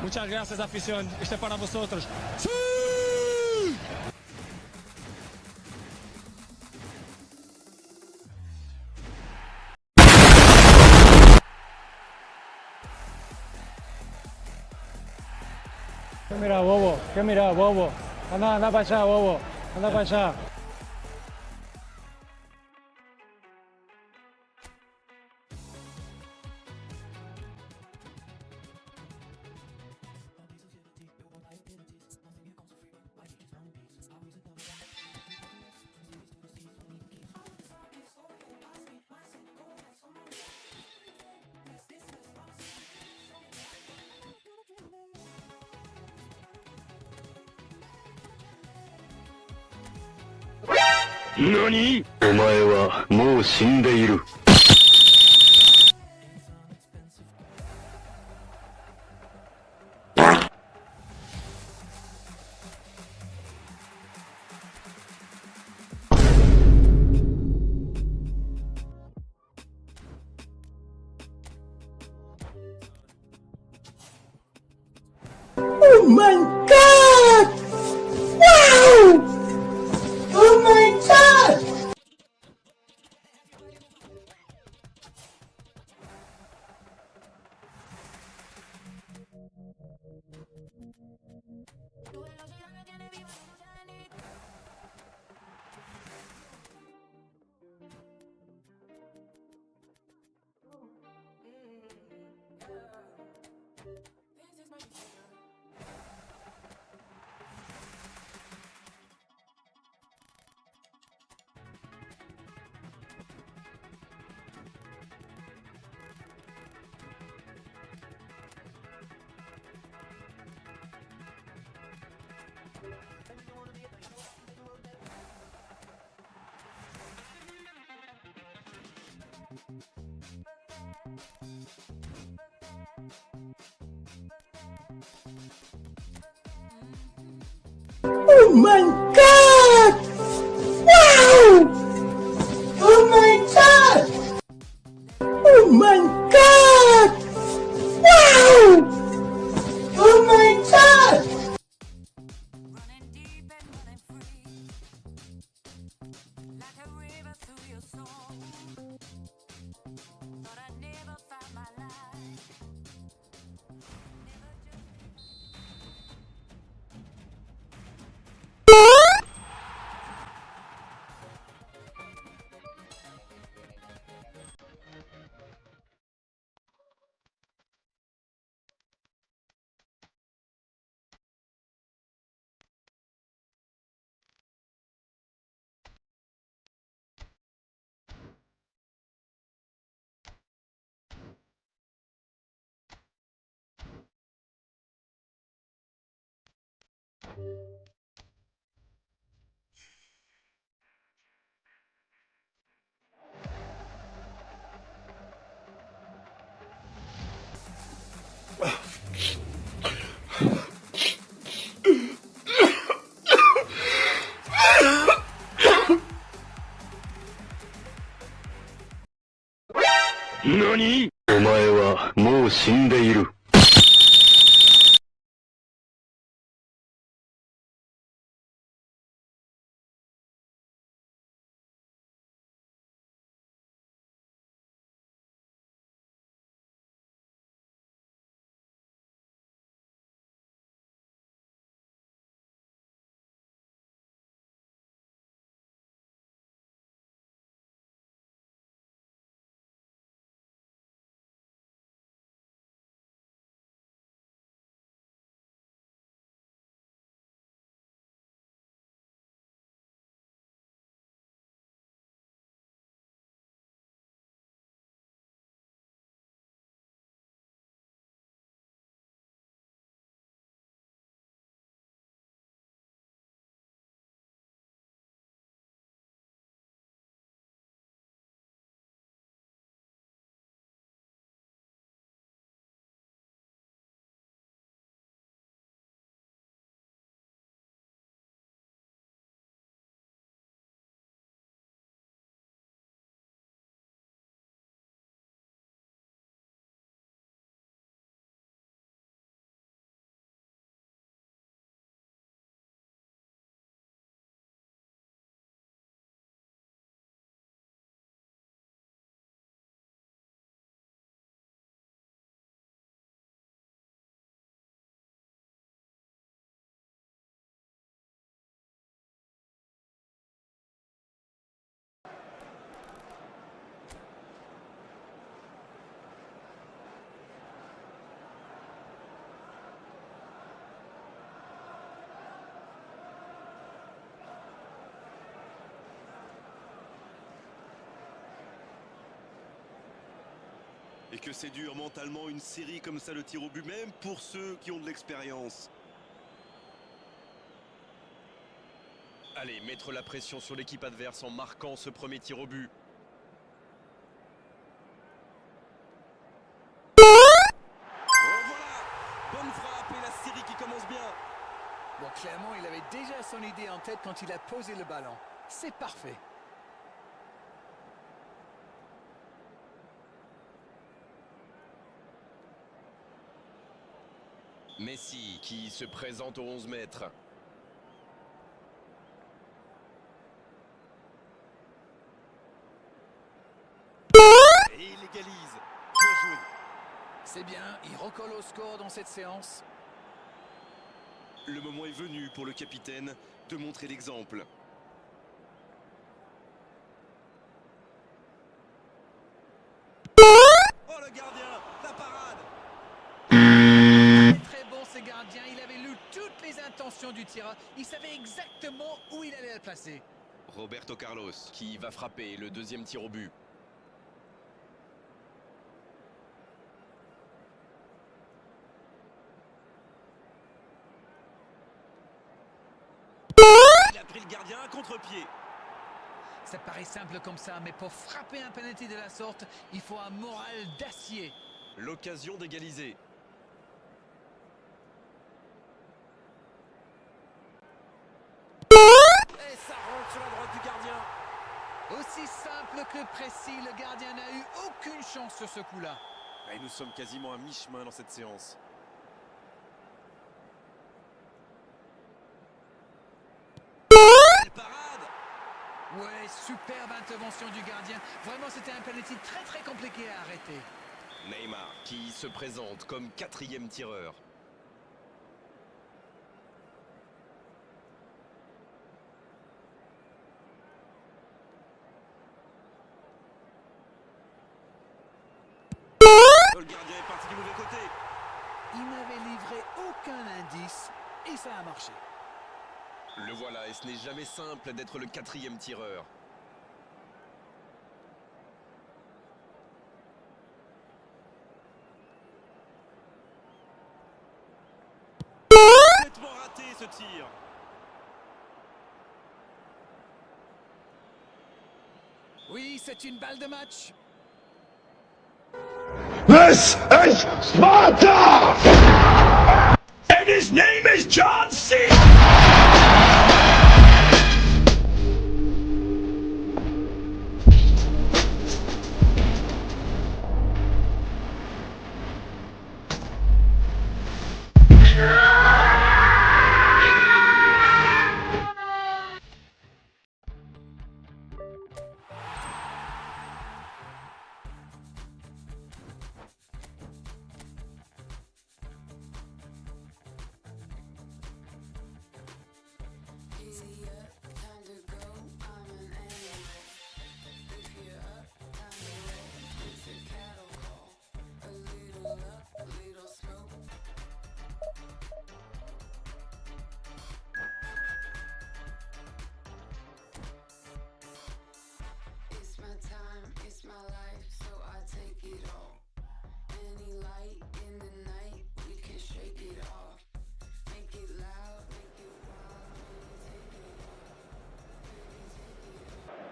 Muchas gracias, afición. Este es para vosotros. ¡Sí! ¿Qué mira, bobo? ¿Qué mira, bobo? Anda, anda para allá, bobo. Anda para allá. NANI?! お前はもう死んでいる。Oh my god! Wow! Oh my god! Oh my god! Wow! Oh my god! Oh my god! Wow! Oh my god! Running deep and running free, like a river through your soul. Thought I'd never find my life. Never just. NANI?! お前はもう死んでいる。que c'est dur mentalement une série comme ça, le tir au but, même pour ceux qui ont de l'expérience. Allez, mettre la pression sur l'équipe adverse en marquant ce premier tir au but. Oh voilà, bonne frappe et la série qui commence bien. Bon, clairement, il avait déjà son idée en tête quand il a posé le ballon. C'est parfait. Messi qui se présente aux 11 mètres. Et il égalise. Bien joué. C'est bien, il recolle au score dans cette séance. Le moment est venu pour le capitaine de montrer l'exemple. Oh le gardien, la parade. Très bon ce gardien, il avait lu toutes les intentions du tireur. Il savait exactement où il allait la placer. Roberto Carlos. Qui va frapper le deuxième tir au but. Il a pris le gardien à contre-pied. Ça paraît simple comme ça, mais pour frapper un penalty de la sorte, il faut un moral d'acier. L'occasion d'égaliser. Et ça rentre sur la droite du gardien. Aussi simple que précis, le gardien n'a eu aucune chance sur ce coup-là. Et nous sommes quasiment à mi-chemin dans cette séance. Quelle parade! Ouais, superbe intervention du gardien. Vraiment, c'était un penalty très compliqué à arrêter. Neymar qui se présente comme quatrième tireur. Le gardien est parti du mauvais côté. Il n'avait livré aucun indice et ça a marché. Le voilà et ce n'est jamais simple d'être le quatrième tireur. Complètement raté ce tir. Oui, c'est une balle de match. This is Sparta! And his name is John C. Easy up, time to go. I'm an animal. If you're up, time to roll. It's a cattle call. A little up, a little smoke. It's my time, it's my life, so I take it all. Any light in the night, we can shake it off. Make it loud, make it wild, baby, take it off. Baby, take it off.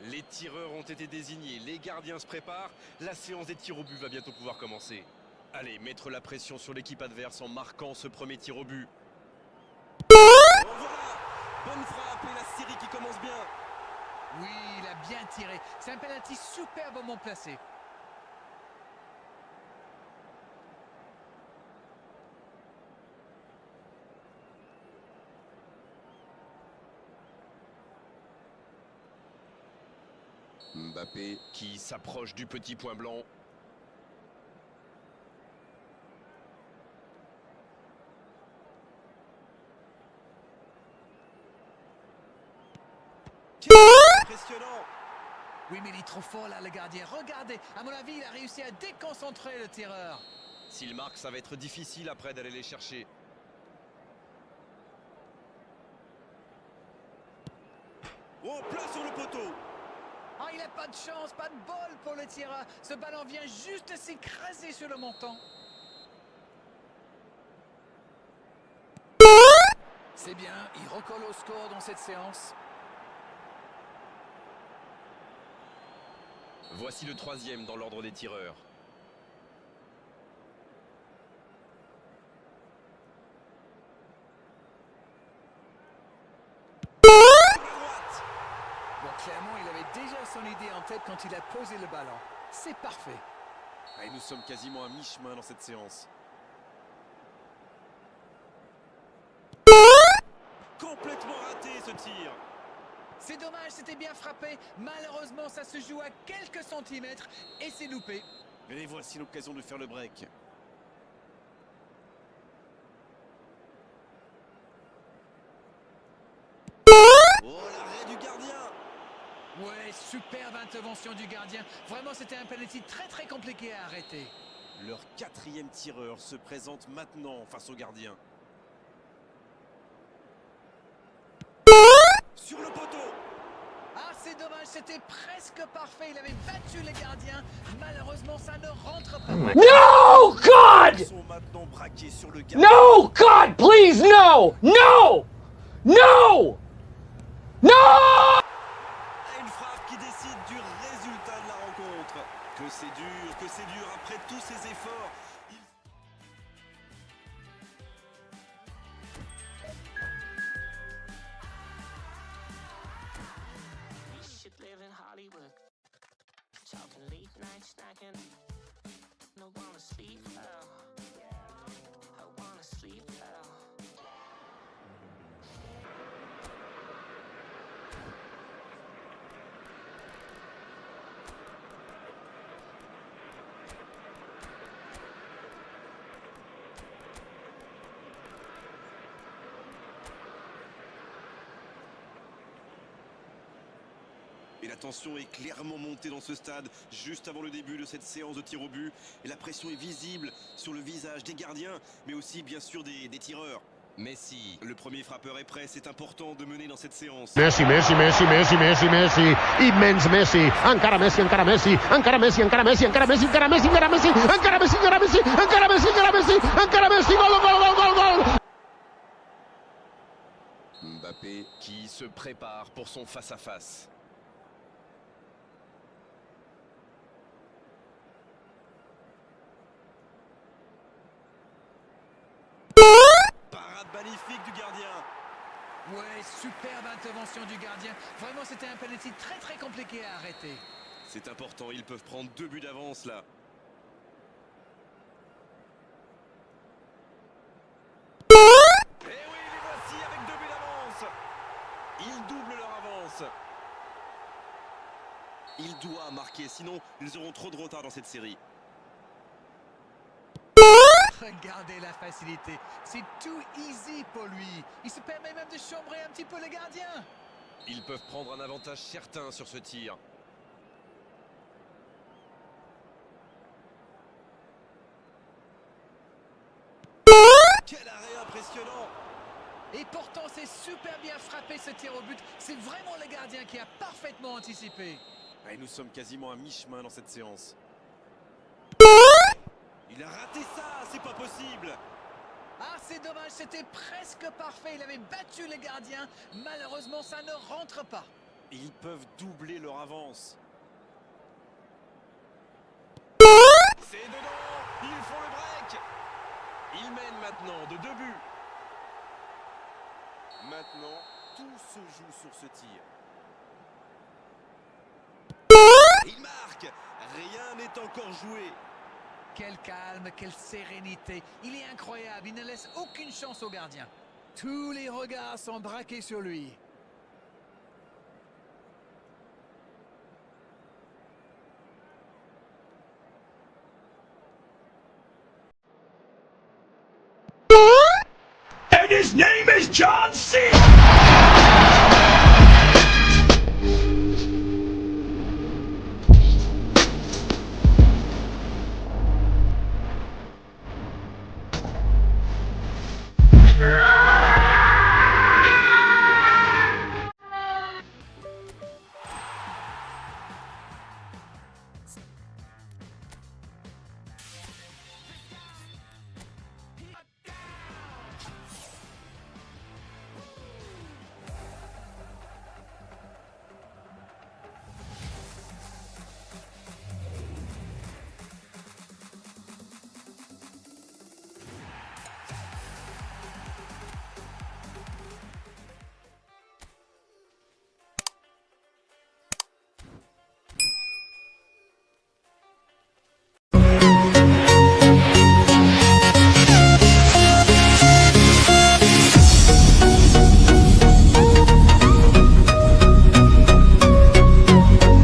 Les tireurs ont été désignés, les gardiens se préparent. La séance des tirs au but va bientôt pouvoir commencer. Allez, mettre la pression sur l'équipe adverse en marquant ce premier tir au but. Oh voilà, bonne frappe et la série qui commence bien. Oui, il a bien tiré. C'est un penalty superbement placé. Mbappé qui s'approche du petit point blanc. Impressionnant. Oui, mais il est trop fort là, le gardien. Regardez, à mon avis, il a réussi à déconcentrer le tireur. S'il marque, ça va être difficile après d'aller les chercher. Oh, plein sur le poteau. Ah, il n'a pas de chance, pas de bol pour le tireur. Ce ballon vient juste s'écraser sur le montant. C'est bien, il recolle au score dans cette séance. Voici le 3e dans l'ordre des tireurs. Bon, clairement, il avait déjà son idée en tête quand il a posé le ballon. C'est parfait. Et nous sommes quasiment à mi-chemin dans cette séance. Complètement raté ce tir. C'est dommage, c'était bien frappé. Malheureusement, ça se joue à quelques centimètres et c'est loupé. Et voici l'occasion de faire le break. Oh, l'arrêt du gardien. Ouais, superbe intervention du gardien. Vraiment, c'était un penalty très compliqué à arrêter. Leur 4e tireur se présente maintenant face au gardien. Sur le poteau. Ah, c'est dommage, c'était presque parfait. Il avait battu le gardien. Malheureusement, ça ne rentre pas. No, God! Ils sont maintenant braqués sur le gardien. No, God, please, no! No! No! No! Une frappe qui décide du résultat de la rencontre. Que c'est dur après tous ces efforts. We should live in Hollywood. Talking late night snacking. No wanna sleep well. I wanna sleep well. Et la tension est clairement montée dans ce stade, juste avant le début de cette séance de tir au but. Et la pression est visible sur le visage des gardiens, mais aussi bien sûr des tireurs. Messi, le premier frappeur est prêt, c'est important de mener dans cette séance. Messi, Messi, Messi, Messi, Messi, Messi, immens Messi, encara Messi, encara Messi, encara Messi, encara Messi, encara Messi, encara Messi, encara Messi, encara Messi, encara Messi, encara Messi, encara Messi, encara Messi, gol, gol, gol, gol, gol. Mbappé qui se prépare pour son face-à-face. Parade magnifique du gardien. Ouais, superbe intervention du gardien. Vraiment, c'était un penalty très compliqué à arrêter. C'est important, ils peuvent prendre 2 buts d'avance là. Et oui, les voici avec 2 buts d'avance. Ils doublent leur avance. Il doit marquer, sinon ils auront trop de retard dans cette série. Regardez la facilité. C'est too easy pour lui. Il se permet même de chambrer un petit peu le gardien. Ils peuvent prendre un avantage certain sur ce tir. Quel arrêt impressionnant. Et pourtant, c'est super bien frappé ce tir au but. C'est vraiment le gardien qui a parfaitement anticipé. Et nous sommes quasiment à mi-chemin dans cette séance. Il a raté ça, c'est pas possible. Ah, c'est dommage, c'était presque parfait. Il avait battu le gardien. Malheureusement, ça ne rentre pas. Ils peuvent doubler leur avance. C'est dedans. Ils font le break. Ils mènent maintenant de 2 buts. Maintenant, tout se joue sur ce tir. Il marque. Rien n'est encore joué. Quel calme, quelle sérénité. Il est incroyable, il ne laisse aucune chance au gardien. Tous les regards sont braqués sur lui. And his name is John C.